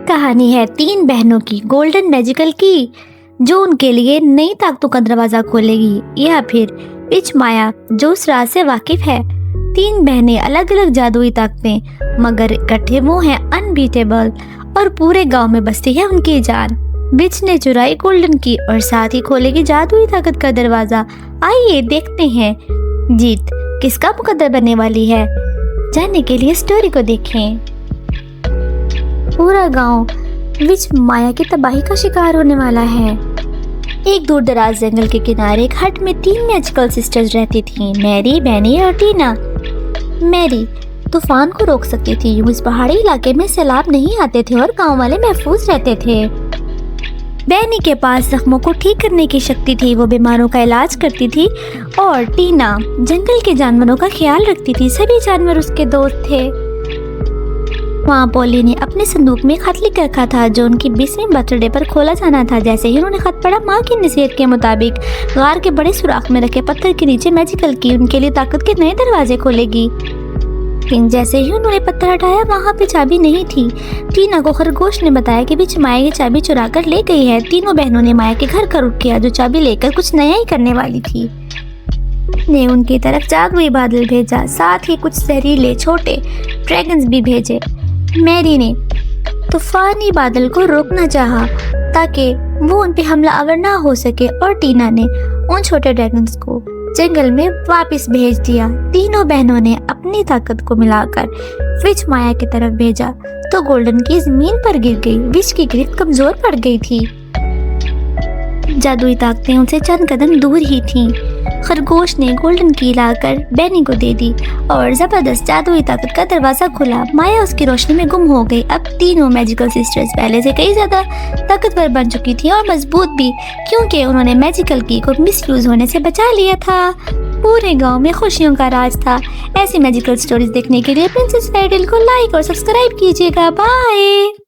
کہانی ہے 3 بہنوں کی گولڈن میجیکل کی جو ان کے لیے نئی طاقتوں کا دروازہ کھولے گی، یا پھر وچ مایا جو اس راز سے واقف ہے۔ 3 بہنیں الگ الگ جادوئی طاقتیں، مگر اکٹھے وہ ہیں انبیٹیبل، اور پورے گاؤں میں بستی ہے ان کی جان۔ وچ نے چرائی گولڈن کی اور ساتھ ہی کھولے گی جادوئی طاقت کا دروازہ۔ آئیے دیکھتے ہیں جیت کس کا مقدر بننے والی ہے۔ جاننے کے لیے سٹوری کو دیکھیں۔ پورا گاؤں وچ مایا کی تباہی کا شکار ہونے والا ہے۔ ایک دور دراز جنگل کے کنارے ایک ہٹ میں 3 میجیکل سسٹرز رہتی تھیں، میری، بینی اور ٹینا۔ میری طوفان کو روک سکتی تھی، یوں اس پہاڑی علاقے میں سیلاب نہیں آتے تھے اور گاؤں والے محفوظ رہتے تھے۔ بینی کے پاس زخموں کو ٹھیک کرنے کی شکتی تھی، وہ بیماروں کا علاج کرتی تھی، اور ٹینا جنگل کے جانوروں کا خیال رکھتی تھی، سبھی جانور اس کے دوست تھے۔ وہاں پولی نے اپنے صندوق میں خط لکھ رکھا تھا جو ان کی 20ویں برتھ ڈے پر کھولا جانا تھا۔ جیسے ہی انہوں نے خط پڑھا، ماں کی نصیحت کے مطابق غار کے بڑے سوراخ میں رکھے پتھر کے نیچے میجیکل کی ان کے لیے طاقت کے نئے دروازے کھولے گی۔ لیکن جیسے ہی انہوں نے پتھر ہٹایا، وہاں پہ چابی نہیں تھی۔ ٹینا کو خرگوش نے بتایا کہ وچ مایا یہ چابی چرا کر لے گئی ہے۔ تینوں بہنوں نے مایا کے گھر کا رخ کیا جو چابی لے کر کچھ نیا ہی کرنے والی تھی۔ نے ان کی طرف جادوئی بادل بھیجا، ساتھ ہی کچھ زہریلے چھوٹے ڈریگنز بھی بھیجے۔ میری نے طوفانی بادل کو روکنا چاہا تاکہ وہ ان پہ حملہ آور نہ ہو سکے، اور ٹینا نے ان چھوٹے ڈریگنز کو جنگل میں واپس بھیج دیا۔ تینوں بہنوں نے اپنی طاقت کو ملا کر وچ مایا کی طرف بھیجا تو گولڈن کی زمین پر گر گئی۔ وچ کی گرفت کمزور پڑ گئی تھی، جادوئی طاقتیں ان سے چند قدم دور ہی تھیں۔ خرگوش نے گولڈن کی لا کر بینی کو دے دی اور زبردست جادوئی طاقت کا دروازہ کھلا۔ مایا اس کی روشنی میں گم ہو گئی۔ اب تینوں میجیکل سسٹرز پہلے سے کئی زیادہ طاقتور بن چکی تھی اور مضبوط بھی، کیونکہ انہوں نے میجیکل کی کو مس یوز ہونے سے بچا لیا تھا۔ پورے گاؤں میں خوشیوں کا راج تھا۔ ایسی میجیکل سٹوریز دیکھنے کے لیے پرنسس فیئر ٹیل کو لائک اور سبسکرائب کیجیے گا۔ بائے۔